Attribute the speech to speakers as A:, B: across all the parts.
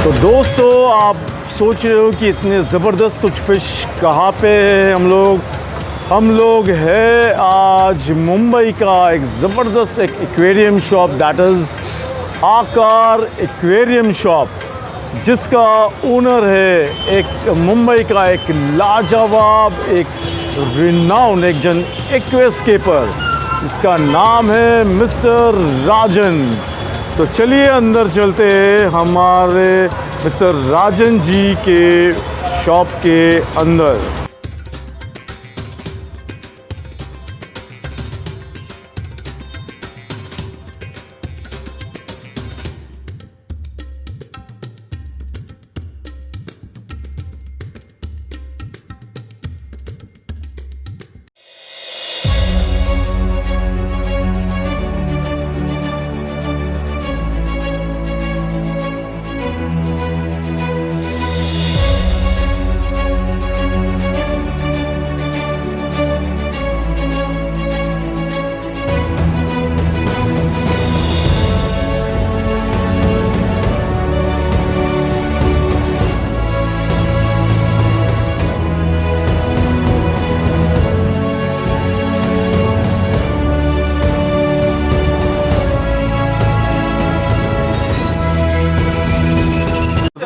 A: तो दोस्तों आप सोच रहे हो कि इतने ज़बरदस्त कुछ फ़िश कहाँ पे है। हम लोग है आज मुंबई का एक ज़बरदस्त एक एक्वेरियम शॉप, दैट इज़ आकार एक्वेरियम शॉप, जिसका ओनर है एक मुंबई का एक लाजवाब, एक रिनाउंड, एक जन एक्वेस्केपर, जिसका नाम है मिस्टर राजन। तो चलिए अंदर चलते हैं हमारे मिस्टर राजन जी के शॉप के अंदर।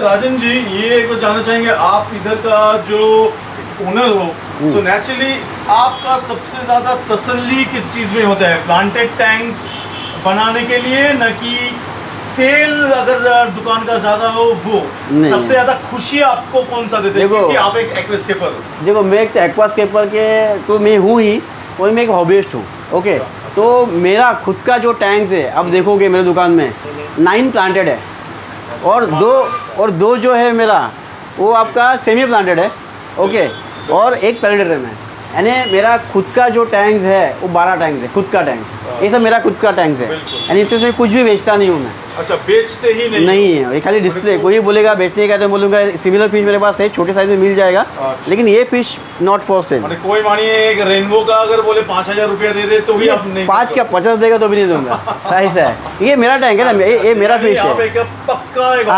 A: राजन जी, ये तो जानना चाहेंगे, आप इधर का जो ओनर हो, तो नेचुरली आपका सबसे ज़्यादा तसल्ली किस चीज़ में होता है? प्लांटेड टैंक्स बनाने के लिए, न कि सेल अगर दुकान का ज़्यादा हो वो? सबसे ज़्यादा खुशी आपको कौन सा देते हैं, क्योंकि आप एक एक्वास्केपर हो?
B: देखो, मैं एक एक्वास्केपर के तो मैं हूँ ही, और मैं एक हॉबिस्ट हूँ। ओके, तो मेरा खुद का जो टैंक्स है, अब देखोगे मेरे दुकान में 9 प्लांटेड है, और दो जो है मेरा वो आपका सेमी प्लांटेड है। ओके, और एक पेरिडेटम है। यानी मेरा खुद का जो टैंक्स है वो 12 टैंक्स है, खुद का टैंक्स। ये सब मेरा खुद का टैंक्स है, यानी इसमें कुछ भी बेचता नहीं हूँ मैं।
A: अच्छा, बेचते ही
B: नहीं है, ये खाली डिस्प्ले। कोई बोलेगा बेचने का तो बोलूँगा सिमिलर फिश मेरे पास है, छोटे साइज में मिल जाएगा। लेकिन ये फिश नॉट फॉर सेल।
A: कोई मानिए एक रेनबो का अगर बोले 5,000 रुपया दे दे तो भी आप नहीं?
B: 5 क्या 50 देगा तो भी नहीं दूंगा। ऐसा है, ये मेरा टैंक है ना, ये मेरा फिश है।
A: पक्का एक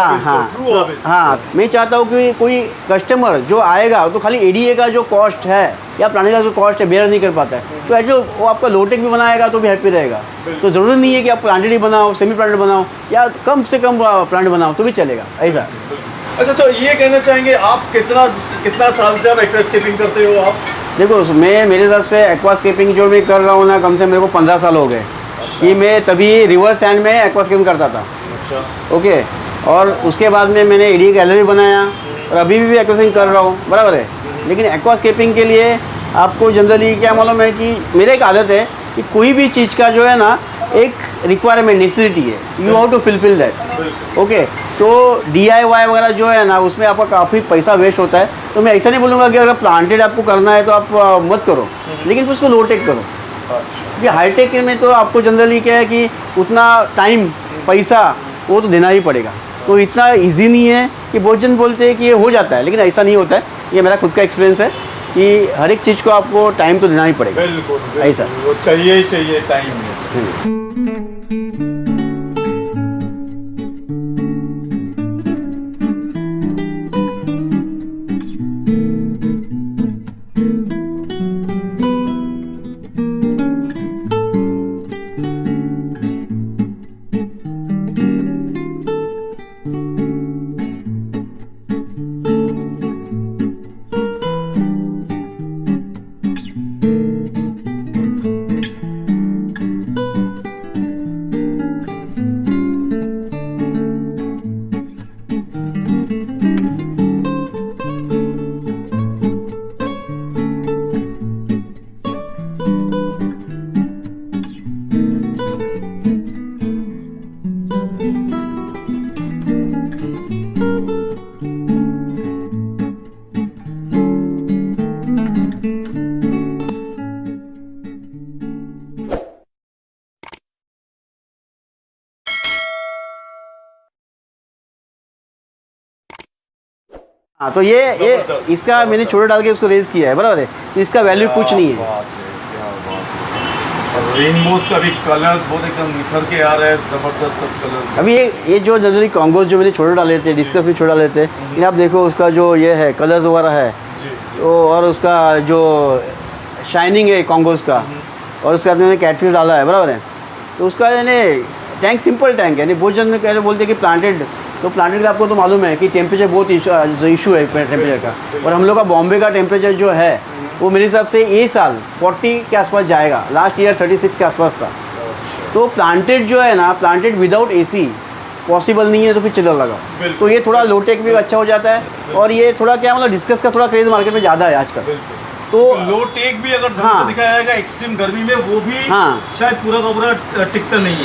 B: हाँ, मैं चाहता हूँ कि कोई कस्टमर जो आएगा तो खाली एडीए का जो कॉस्ट है या प्लांट का जो कॉस्ट है बेयर नहीं कर पाता है, तो एटलीस्ट वो आपका लोटेक भी बनाएगा तो भी हैप्पी रहेगा। तो ज़रूरी नहीं है कि आप प्लांटेड ही बनाओ, सेमी प्लांटेड बनाओ, या कम से कम प्लांट बनाओ तो भी चलेगा, ऐसा।
A: अच्छा, तो ये कहना चाहेंगे आप कितना साल से आप एक्वास्केपिंग करते हो आप?
B: देखो, मेरे हिसाब से एक्वास्केपिंग जो मैं कर रहा हूँ ना, कम से मेरे को 15 साल हो गए। कि मैं तभी रिवर सैंड में एक्वास्केपिंग करता था।
A: अच्छा,
B: ओके, और उसके बाद में मैंने एडीए गैलरी बनाया, और अभी भी एक्वास्केपिंग कर रहा हूँ, बराबर है। लेकिन एक्वास्केपिंग के लिए आपको जनरली क्या मालूम है कि मेरे एक आदत है कि कोई भी चीज़ का जो है ना एक रिक्वायरमेंट, नेसेसिटी है, you have to fulfil that. Okay, तो DIY वगैरह जो है ना, उसमें आपका काफ़ी पैसा वेस्ट होता है। तो मैं ऐसा नहीं बोलूँगा कि अगर प्लांटेड आपको करना है तो आप मत करो, लेकिन उसको लो टेक करो। क्योंकि हाईटेक में तो आपको जनरली क्या है कि उतना टाइम, पैसा वो तो देना ही पड़ेगा। तो इतना ईजी नहीं है कि बहुत जन बोलते हैं कि ये हो जाता है, लेकिन ऐसा नहीं होता है। ये मेरा खुद का एक्सपीरियंस है कि हर एक चीज़ को आपको टाइम तो देना ही पड़ेगा।
A: बिल्कुल,
B: ऐसा
A: वो चाहिए ही चाहिए टाइम।
B: हाँ, तो ये इसका मैंने छोटा डाल के उसको रेज किया है, बराबर है। तो इसका वैल्यू कुछ नहीं है।
A: रेनबोज का भी कलर्स बहुत एकदम निखर के आ रहे हैं, ज़बरदस्त सब कलर्स।
B: अभी ये जो जनरली कॉन्गोज जो मैंने छोटे डाले थे, डिस्कस भी छोटा लेते, ये आप देखो उसका जो ये है कलर्स वगैरह है
A: जी
B: तो, और उसका जो शाइनिंग है कॉन्गोज का, और उसके बाद मैंने कैटफिश डाला है, बराबर है। तो उसका यानी टैंक सिंपल टैंक है, यानी बहुत जन कहते बोलते हैं कि प्लांटेड, तो प्लांटेड का आपको तो मालूम है कि टेम्परेचर बहुत इशू है टेम्परेचर का, और हम लोग का बॉम्बे का टेम्परेचर जो है वो मेरे हिसाब से ये साल 40 के आसपास जाएगा, लास्ट ईयर 36 के आसपास था। तो प्लांटेड जो है ना, प्लांटेड विदाउट एसी पॉसिबल नहीं है, तो फिर चलने लगा। तो ये थोड़ा लो टेक भी अच्छा हो जाता है, और ये थोड़ा क्या मतलब डिस्कस का थोड़ा क्रेज मार्केट में ज़्यादा है आजकल।
A: तो लो टेक भी अगर ढंग से दिखाया जाएगा एक्सट्रीम गर्मी में, वो भी शायद पूरा का पूरा टिकता नहीं है।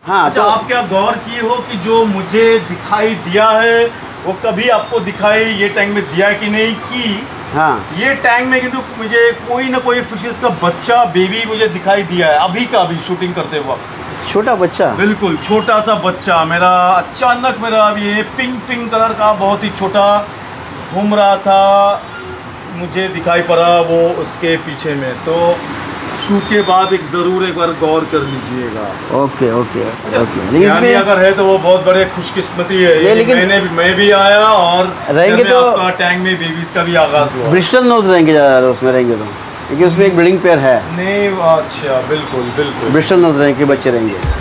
B: हाँ।
A: अच्छा,
B: तो
A: आप क्या गौर किए हो कि जो मुझे दिखाई दिया है वो कभी आपको दिखाई ये टैंक में दिया कि नहीं, कि
B: हाँ
A: ये टैंक में किंतु मुझे कोई ना कोई फिशेस का बच्चा, बेबी मुझे दिखाई दिया है अभी का अभी शूटिंग करते वक्त।
B: छोटा बच्चा,
A: बिल्कुल छोटा सा बच्चा मेरा, अचानक मेरा अब ये पिंक पिंक कलर का बहुत ही छोटा घूम रहा था, मुझे दिखाई पड़ा वो उसके पीछे में। तो शूट के बाद ज़रूर एक बार गौर कर लीजिएगा।
B: Okay okay okay.
A: यानी अगर है तो वो बहुत बड़े खुशकिस्मती है, लेकिन मैं भी आया और
B: रहेंगे तो
A: आपका टैंक में बेबीज का भी आगाज हुआ।
B: ब्रिस्टल नोज रहेंगे ज़्यादा उसमें रहेंगे तो, क्योंकि उसमें एक ब्रीडिंग पेयर है।
A: नहीं, अच्छा बिल्कुल बिल्कुल
B: ब्रिस्टल नोज रहेंगे, बच्चे रहेंगे।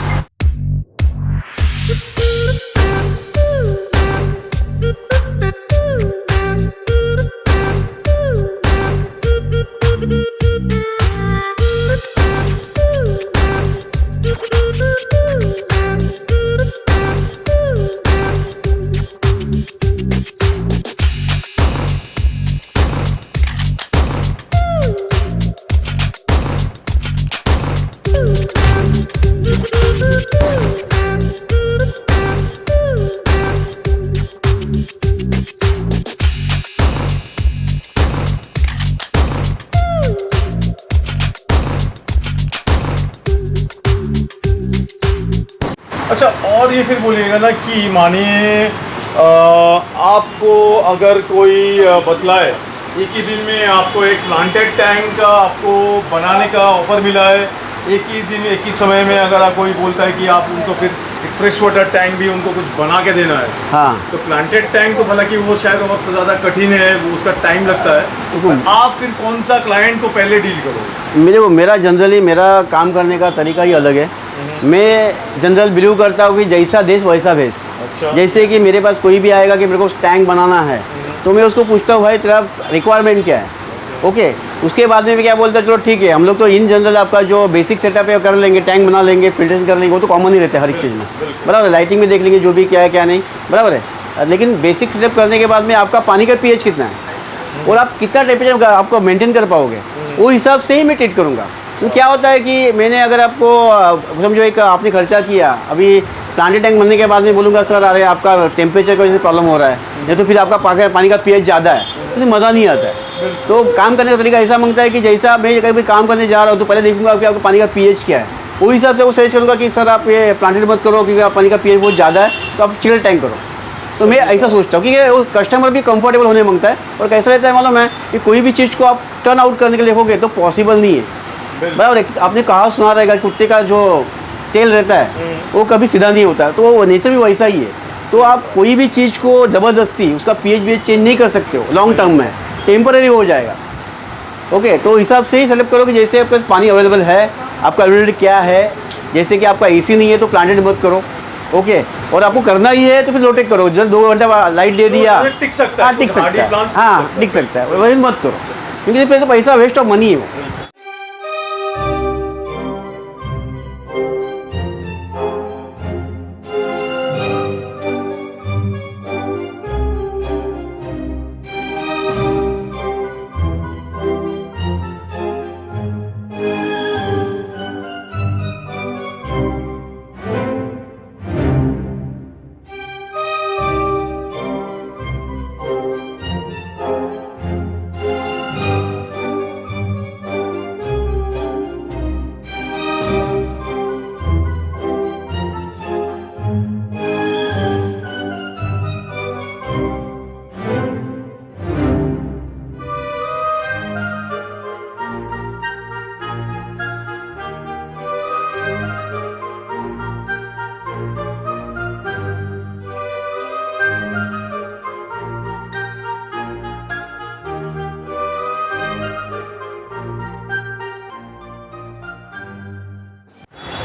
A: अच्छा, और ये फिर बोलिएगा ना कि मानिए आपको अगर कोई बतलाए एक ही दिन में आपको एक प्लांटेड टैंक का आपको बनाने का ऑफ़र मिला है, एक ही दिन एक ही समय में अगर आप कोई बोलता है कि आप उनको फिर एक फ्रेश वाटर टैंक भी उनको कुछ बना के देना है,
B: हाँ,
A: तो प्लांटेड टैंक तो हालांकि वो शायद बहुत ज़्यादा कठिन है, वो उसका टाइम लगता है। तो आप फिर कौन सा क्लाइंट को पहले डील करोगे?
B: मेरा जनरली मेरा काम करने का तरीका ही अलग है। मैं जनरल बिलीव करता हूँ कि जैसा देश वैसा भेष।
A: अच्छा।
B: जैसे कि मेरे पास कोई भी आएगा कि मेरे को टैंक बनाना है, तो मैं उसको पूछता हूँ भाई तेरा रिक्वायरमेंट क्या है, ओके। उसके बाद में भी क्या बोलता है, चलो ठीक है, हम लोग तो इन जनरल आपका जो बेसिक सेटअप है कर लेंगे, टैंक बना लेंगे, फिल्ट्रेशन कर लेंगे, वो तो कॉमन ही रहता है हर एक चीज़ में, बराबर है। लाइटिंग भी देख लेंगे जो भी क्या है क्या नहीं, बराबर है। लेकिन बेसिक सेटअप करने के बाद में आपका पानी का पीएच कितना है और आप कितना टेम्परेचर आपको मेंटेन कर पाओगे, वो हिसाब से ही मैं ट्रीट करूँगा। तो क्या होता है कि मैंने अगर आपको समझो एक आपने खर्चा किया, अभी प्लांटेड टैंक बनने के बाद में बोलूँगा सर अरे आपका टेम्परेचर की वजह से प्रॉब्लम हो रहा है, या तो फिर आपका पानी का पीएच ज़्यादा है, तो मज़ा नहीं आता है। तो काम करने का तरीका ऐसा मांगता है कि जैसा मैं कहीं भी काम करने जा रहा हूँ तो पहले देखूंगा कि आपका पानी का पीएच क्या है, वो हिसाब से वो सजेस्ट करूँगा कि सर आप ये प्लांटेड मत करो क्योंकि आप पानी का पीएच बहुत ज़्यादा है, तो आप चिल्ड टैंक करो। तो मैं ऐसा सोचता हूँ कि वो कस्टमर भी कंफर्टेबल होने मांगता है। और कैसा रहता है मालूम है कि कोई भी चीज़ को आप टर्न आउट करने के लिए देखोगे तो पॉसिबल नहीं है। बराबर, आपने कहा सुना रहेगा कुत्ते का जो तेल रहता है वो कभी सीधा नहीं होता, तो वो नेचर भी वैसा ही है। तो आप कोई भी चीज़ को ज़बरदस्ती उसका पीएच चेंज नहीं कर सकते हो, लॉन्ग टर्म में टेम्पररी हो जाएगा। ओके, तो हिसाब से ही सेलेक्ट करो कि जैसे आपके पास पानी अवेलेबल है, आपका अवेलेबिलिटी क्या है। जैसे कि आपका एसी नहीं है तो प्लांटेड मत करो। ओके, और आपको करना ही है तो फिर लोटेक करो, जब 2 घंटा लाइट दे दिया
A: टिक सकता है,
B: हाँ टिक सकता है, हाँ टिक सकता है, वही मत करो क्योंकि फिर तो पैसा वेस्ट ऑफ मनी है वो।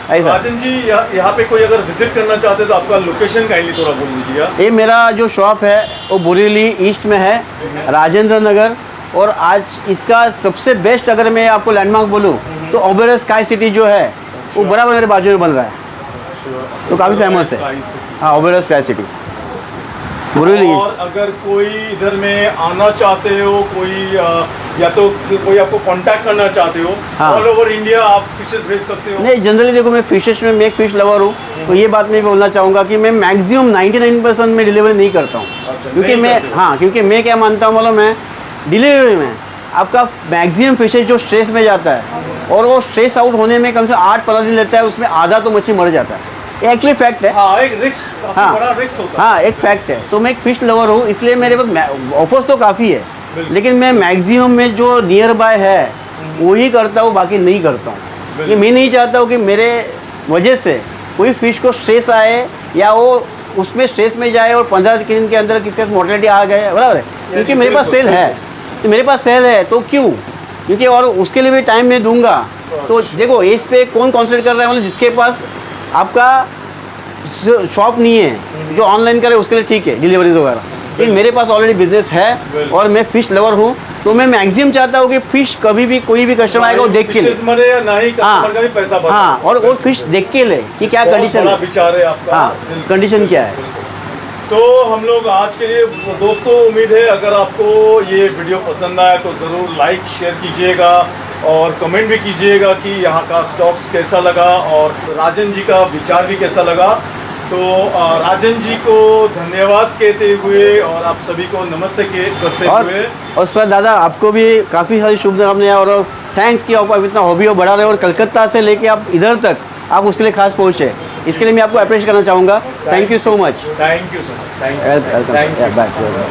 B: ऐसा
A: राजन जी, यहाँ पे कोई अगर विजिट करना चाहते हैं तो आपका लोकेशन काइंडली थोड़ा बोल दीजिए।
B: ये मेरा जो शॉप है वो बोरीवली ईस्ट में है, राजेंद्र नगर। और आज इसका सबसे बेस्ट अगर मैं आपको लैंडमार्क बोलूँ तो ओबेरॉय स्काई सिटी जो है वो बराबर मेरे बाजू में बन रहा है, तो काफ़ी फेमस है। हाँ, ओबेरॉय स्काई सिटी बोरीवली।
A: और अगर कोई इधर में आना चाहते हो, कोई या तो कोई आपको कांटेक्ट करना चाहते हो, ऑल ओवर इंडिया आप फिशेस भेज सकते हो?
B: नहीं, जनरली देखो मैं फिशेस में मैं एक फिश लवर हूँ, तो ये बात मैं बोलना चाहूँगा कि मैं मैक्सिमम 99% में डिलीवरी नहीं करता हूँ। क्योंकि मैं क्योंकि मैं क्या मानता हूँ मालूम है, डिलीवरी में आपका मैक्सिमम फिशेज जो स्ट्रेस में जाता है और वो स्ट्रेस आउट होने में कम से 8-15 दिन लेता है, उसमें आधा तो मछली मर जाता है। एक्चुअली फैक्ट है।
A: हाँ, एक रिस्क, बड़ा रिस्क होता है।
B: हाँ, एक फैक्ट है। तो मैं एक फिश लवर हूँ, इसलिए मेरे पास ऑफर्स तो काफ़ी है, लेकिन मैं मैक्सिमम में जो नियर बाय है वही करता हूँ, बाकी नहीं करता हूँ। ये मैं नहीं चाहता हूँ कि मेरे वजह से कोई फिश को स्ट्रेस आए या वो उसमें स्ट्रेस में जाए और 15 दिन के अंदर किसी का मोर्टेलिटी आ गए, बराबर है। क्योंकि मेरे पास सेल है, तो मेरे पास सेल है तो क्यों, क्योंकि और उसके लिए भी टाइम मैं दूंगा। तो देखो इस पे कौन कॉन्सेंट्रेट कर रहा है, मतलब जिसके पास आपका शॉप नहीं है, जो ऑनलाइन करे उसके लिए ठीक है डिलीवरीज वगैरह, लेकिन मेरे पास ऑलरेडी बिजनेस है और मैं फिश लवर हूँ। तो मैं मैक्सिमम चाहता हूँ कि फिश कभी भी कोई भी कस्टमर आएगा वो देख के ले,
A: मरे या नहीं, कस्टमर का भी पैसा बचे।
B: हाँ, और वो फिश देख के ले कि क्या कंडीशन है,
A: विचार है आपका,
B: हाँ कंडीशन क्या है।
A: तो हम लोग आज के लिए दोस्तों, उम्मीद है अगर आपको ये वीडियो पसंद आया तो ज़रूर लाइक शेयर कीजिएगा और कमेंट भी कीजिएगा कि यहाँ का स्टॉक्स कैसा लगा और राजन जी का विचार भी कैसा लगा। तो राजन जी को धन्यवाद कहते हुए और आप सभी को नमस्ते करते हुए,
B: और सर दादा आपको भी काफ़ी सारी शुभकामनाएं और थैंक्स कि आप इतना हॉबी और बढ़ा रहे हो और कलकत्ता से लेके आप इधर तक आप उसके लिए खास पहुँचे, इसके लिए मैं आपको अप्रिशिएट करना चाहूँगा। Thank you so much.
A: Thank you so much.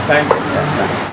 A: Thank you.